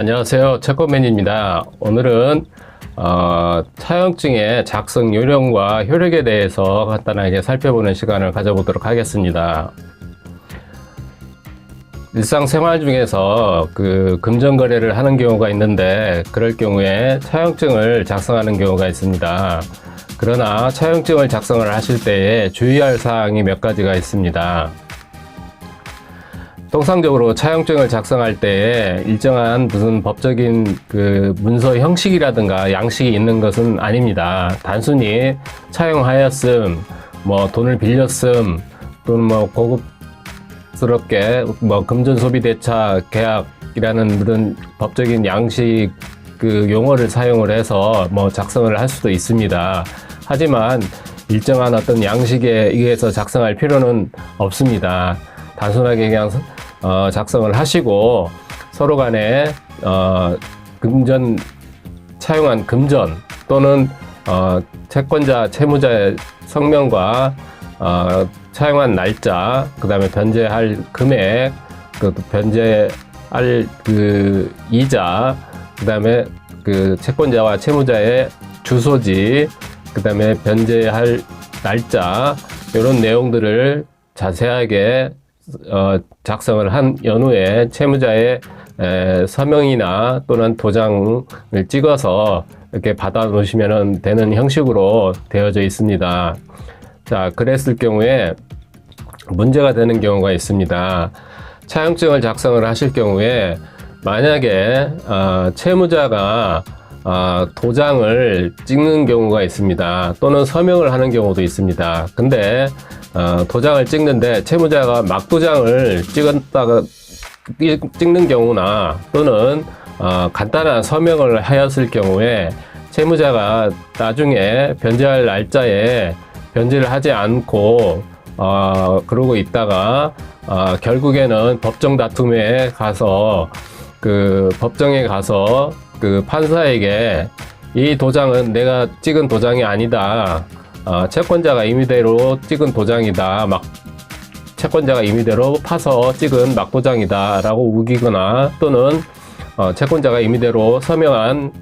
안녕하세요. 채권맨입니다. 오늘은 차용증의 작성 요령과 효력에 대해서 간단하게 살펴보는 시간을 가져보도록 하겠습니다. 일상생활 중에서 금전거래를 하는 경우가 있는데, 그럴 경우에 차용증을 작성하는 경우가 있습니다. 그러나 차용증을 작성을 하실 때에 주의할 사항이 몇 가지가 있습니다. 통상적으로 차용증을 작성할 때에 일정한 무슨 법적인 문서 형식이라든가 양식이 있는 것은 아닙니다. 단순히 차용하였음, 돈을 빌렸음, 또는 고급스럽게 금전소비대차 계약이라는 그런 법적인 양식 용어를 사용을 해서 작성을 할 수도 있습니다. 하지만 일정한 어떤 양식에 의해서 작성할 필요는 없습니다. 단순하게 그냥 작성을 하시고 서로 간에 차용한 금전 또는 채권자, 채무자의 성명과 차용한 날짜, 그 다음에 변제할 금액, 변제할 이자, 그 다음에 채권자와 채무자의 주소지, 그 다음에 변제할 날짜, 이런 내용들을 자세하게 작성을 한 연후에 채무자의 서명이나 또는 도장을 찍어서 이렇게 받아 놓으시면 되는 형식으로 되어져 있습니다. 자, 그랬을 경우에 문제가 되는 경우가 있습니다. 차용증을 작성을 하실 경우에 만약에 채무자가 도장을 찍는 경우가 있습니다. 또는 서명을 하는 경우도 있습니다. 근데 도장을 찍는데 채무자가 막도장을 찍는 경우나 또는 간단한 서명을 하였을 경우에 채무자가 나중에 변제할 날짜에 변제를 하지 않고 그러고 있다가 결국에는 법정 다툼에 가서 법정에 가서 판사에게 이 도장은 내가 찍은 도장이 아니다. 채권자가 임의대로 찍은 도장이다. 채권자가 임의대로 파서 찍은 막도장이다. 라고 우기거나 또는 채권자가 임의대로 서명한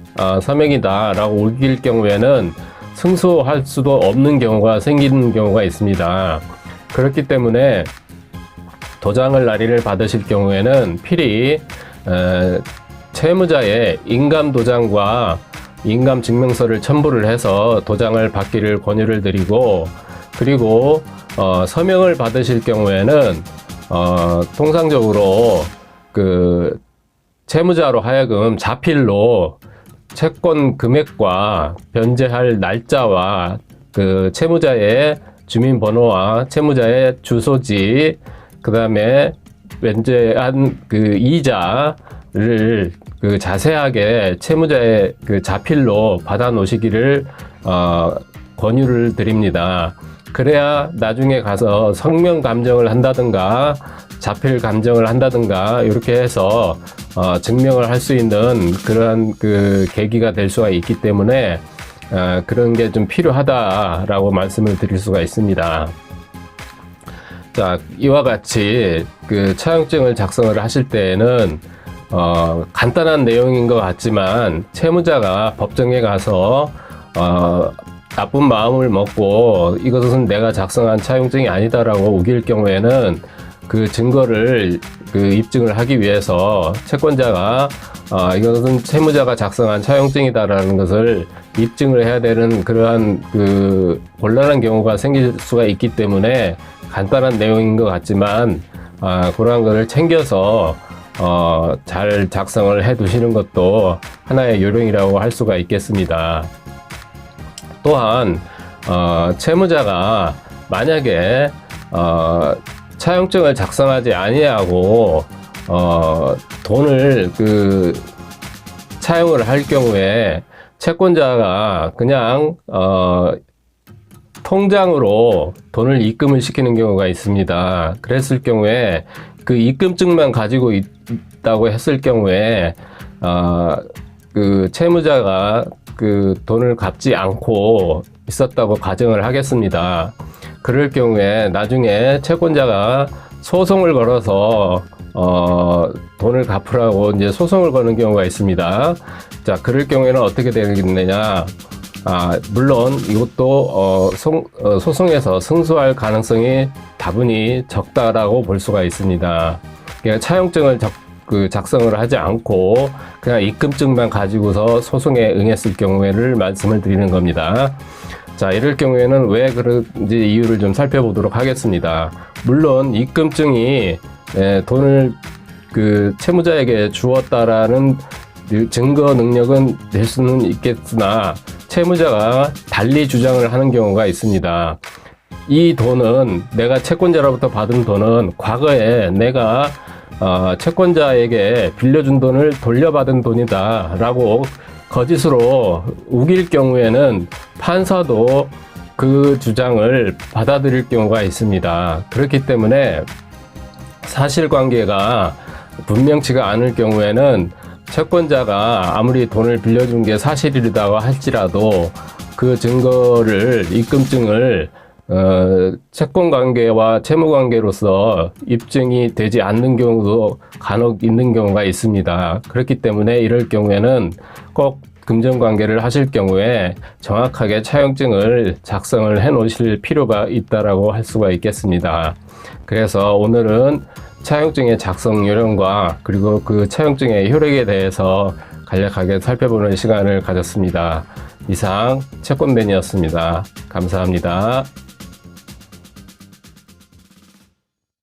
서명이다. 라고 우길 경우에는 승소할 수도 없는 경우가 생기는 경우가 있습니다. 그렇기 때문에 도장을 날인을 받으실 경우에는 필히 채무자의 인감도장과 인감증명서를 첨부를 해서 도장을 받기를 권유를 드리고, 그리고 서명을 받으실 경우에는 통상적으로 채무자로 하여금 자필로 채권 금액과 변제할 날짜와 채무자의 주민번호와 채무자의 주소지, 그 다음에 변제한 이자를 자세하게 채무자의 자필로 받아 놓으시기를 권유를 드립니다. 그래야 나중에 가서 성명 감정을 한다든가 자필 감정을 한다든가 이렇게 해서 증명을 할 수 있는 그러한 계기가 될 수가 있기 때문에 그런 게 좀 필요하다라고 말씀을 드릴 수가 있습니다. 자, 이와 같이 차용증을 작성을 하실 때에는 간단한 내용인 것 같지만 채무자가 법정에 가서 나쁜 마음을 먹고 이것은 내가 작성한 차용증이 아니다라고 우길 경우에는 그 증거를 입증을 하기 위해서 채권자가 이것은 채무자가 작성한 차용증이다라는 것을 입증을 해야 되는 그러한 곤란한 경우가 생길 수가 있기 때문에 간단한 내용인 것 같지만 그러한 것을 챙겨서 잘 작성을 해 두시는 것도 하나의 요령이라고 할 수가 있겠습니다. 또한 채무자가 만약에 차용증을 작성하지 아니하고 돈을 차용을 할 경우에 채권자가 그냥 통장으로 돈을 입금을 시키는 경우가 있습니다. 그랬을 경우에 입금증만 가지고 있다고 했을 경우에 채무자가 돈을 갚지 않고 있었다고 가정을 하겠습니다. 그럴 경우에 나중에 채권자가 소송을 걸어서 돈을 갚으라고 이제 소송을 거는 경우가 있습니다. 자, 그럴 경우에는 어떻게 되겠느냐? 물론 이것도 소송에서 승소할 가능성이 다분히 적다라고 볼 수가 있습니다. 그러니까 차용증을 작성을 하지 않고 그냥 입금증만 가지고서 소송에 응했을 경우에를 말씀을 드리는 겁니다. 자, 이럴 경우에는 왜 그런지 이유를 좀 살펴보도록 하겠습니다. 물론 입금증이 돈을 채무자에게 주었다라는 증거 능력은 될 수는 있겠으나 채무자가 달리 주장을 하는 경우가 있습니다. 이 돈은 내가 채권자로부터 받은 돈은 과거에 내가 채권자에게 빌려준 돈을 돌려받은 돈이다 라고 거짓으로 우길 경우에는 판사도 그 주장을 받아들일 경우가 있습니다. 그렇기 때문에 사실관계가 분명치가 않을 경우에는 채권자가 아무리 돈을 빌려준 게 사실이라고 할지라도 그 증거를, 입금증을 채권관계와 채무관계로서 입증이 되지 않는 경우도 간혹 있는 경우가 있습니다. 그렇기 때문에 이럴 경우에는 꼭 금전관계를 하실 경우에 정확하게 차용증을 작성을 해 놓으실 필요가 있다라고 할 수가 있겠습니다. 그래서 오늘은 차용증의 작성 요령과 그리고 그 차용증의 효력에 대해서 간략하게 살펴보는 시간을 가졌습니다. 이상 채권맨이었습니다. 감사합니다.